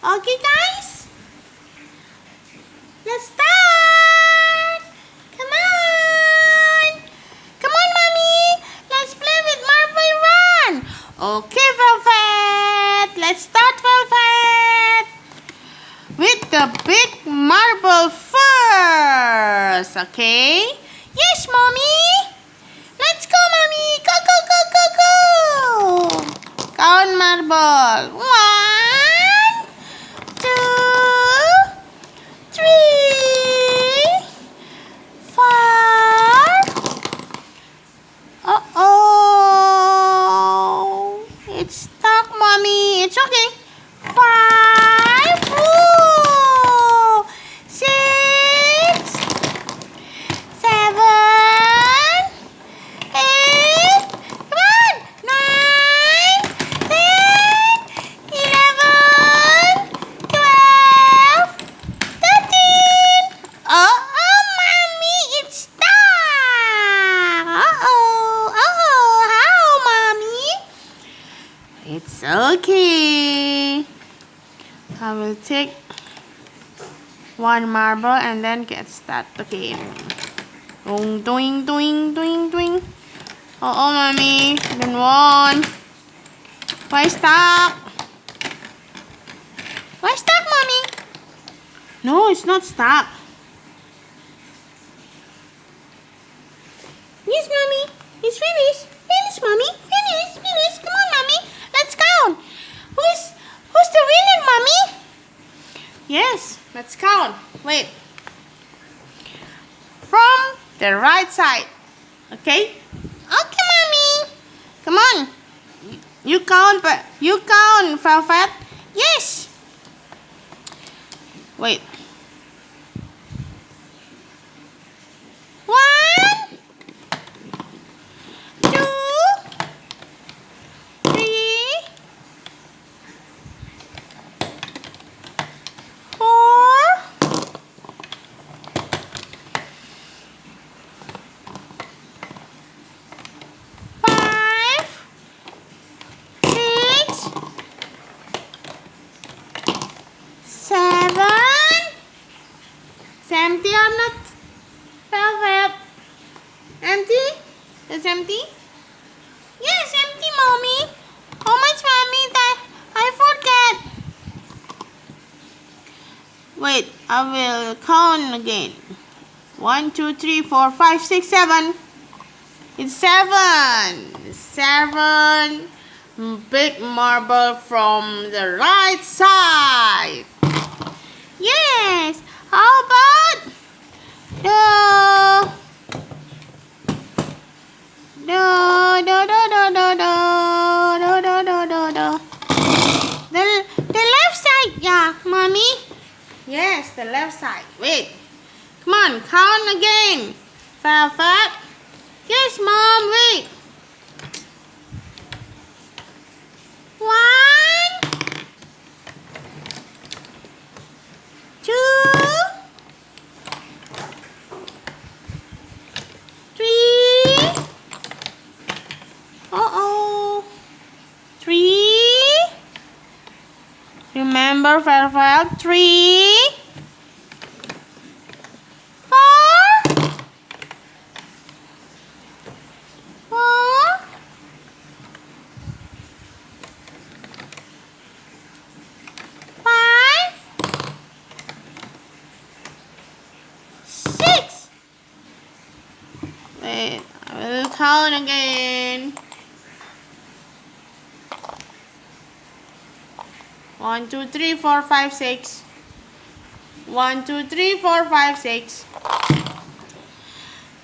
Okay, guys? Let's start! Come on! Come on, Mommy! Let's play with Marble Run! Okay, Velvet! Let's start, Velvet! With the big marble first, okay? Yes, Mommy! Let's go, Mommy! Go, go, go, go, go! Count marble. 1, 2, 3, 4. Uh-oh. It's stuck, Mommy. It's okay. 5. Ooh. 6. 7. 8. Come on. 9. 10. 11. 12. 13. Oh, Mommy, it's stuck. Uh-oh. How, Mommy? It's okay. I will take one marble and then get started again. Doing, doing, doing, doing, doing. Oh, Mommy, don't want. Why stuck? Why stuck, Mommy? No, it's not stuck. Yes, Mommy. It's finished. Finish, Mommy. Finish, finish. Come on, Mommy. Let's count. Who's the winner, Mommy? Yes, let's count. Wait. From the right side. Okay? Okay, Mommy. Come on. You count, Velvet. Yes. Wait. 1, 2, 3, 4, 5, 6, 7. It's empty or not, Velvet? Empty? It's empty? Yes, empty, Mommy. How much, Mommy? I forget. Wait, I will count again. 1, 2, 3, 4, 5, 6, 7. It's 7. 7 big marble from the right side. Yes. How about the left side? Yeah, Mommy. Yes, the left side. Wait. Come on, count again. Velvet. Yes, Mom. Wait. 1, 2, 3. Uh-oh. 3. Remember, Velvet. 3. 4. 4. 5. 6. Wait, I will count again. 1, 2, 3, 4, 5, 6. 1, 2, 3, 4, 5, 6.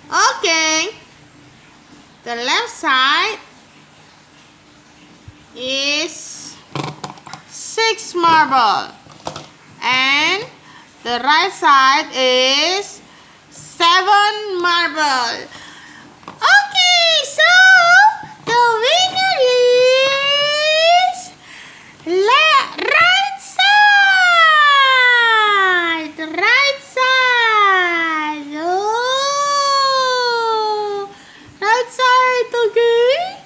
Okay. The left side is 6 marble. And the right side is 7 marble. Okay, so the winner is right side. Right side. Oh, right side. Okay.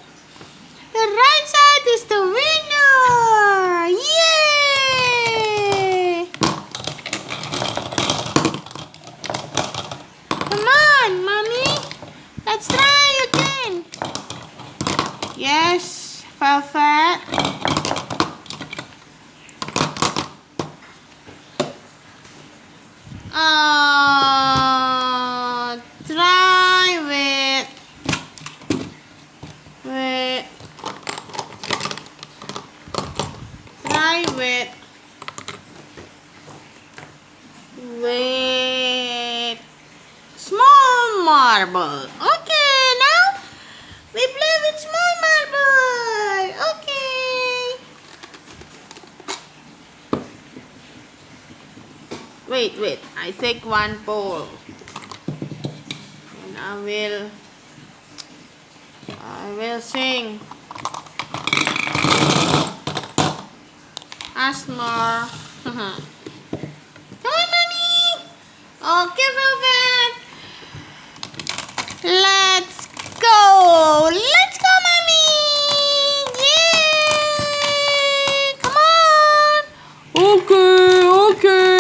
The right side is the winner. Yay! try with small marble. Okay, now we play with small marble. Okay. Wait. I take one ball. And I will sing. Ask more. Come on, Mommy. Okay, Velvet. Let's go. Let's go, Mommy. Yay. Come on. Okay. Okay.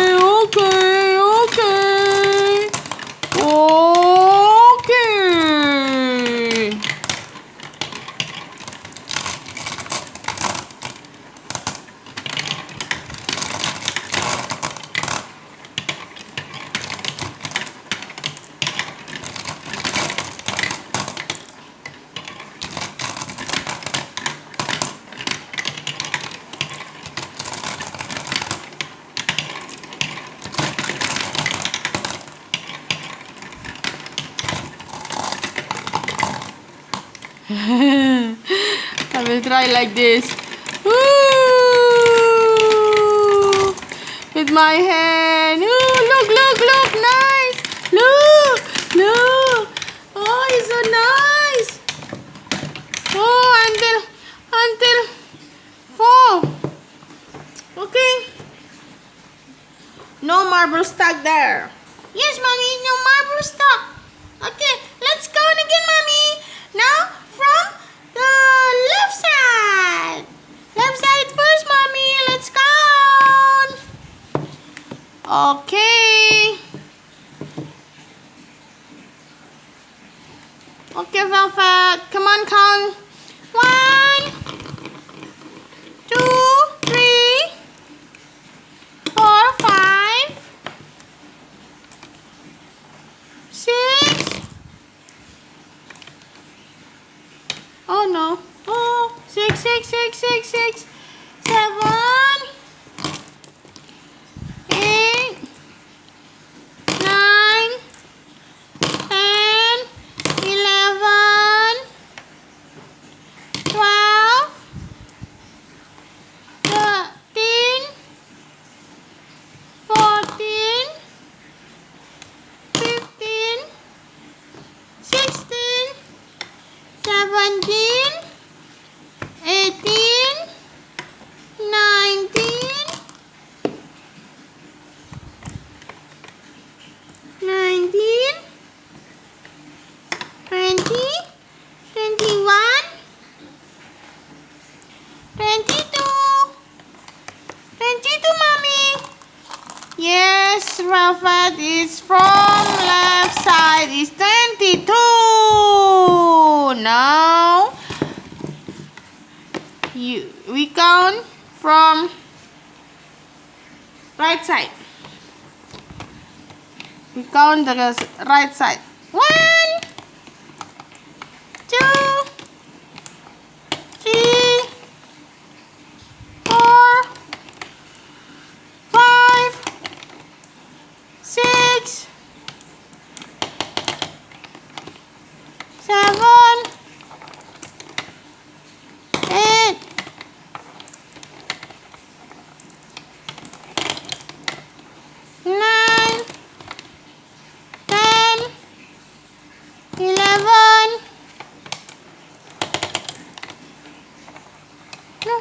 I will try like this. Woo! With my hand. Ooh, look. Nice. Look. Oh, it's so nice. Oh, until fall. Okay. No marble stuck there. Yes, Mommy. No marble stuck. Okay, let's go again, Mommy. Now from the left side. Left side first, Mommy. Let's count. Okay. Okay, Velvet. Come on, count. 1, 2, 3, 4, 5, 6. Oh no. Oh, 6, 7, 8, 9, 10, 11, 12, 13, 14, 15, 16, 17, 18, 19, 20, 21, 22, Mommy. Yes, Velvet is from left side is 22. Now we count from right side. We count the right side. 1, 2, 3, 4, 5, 6, 7, 8, 9, 10, 11. No.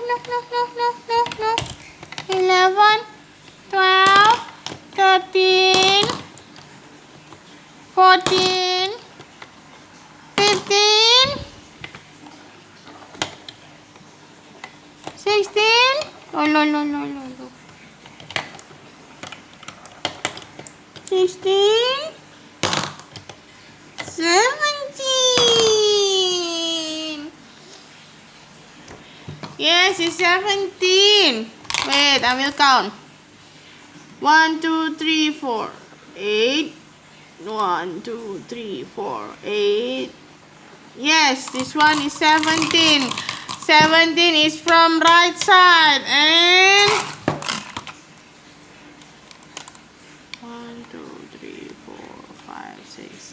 11, 12, 13, 14, 15, 16. Oh, no. 16, 17. Yes, it's 17. Wait, I will count. 1, 2, 3, 4, 8. 1, 2, 3, 4, 8. Yes, this one is 17. 17 is from right side. And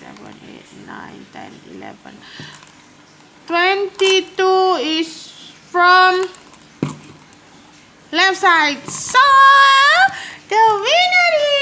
7, 8, 9, 10, 11. 22 is from left side. So the winner is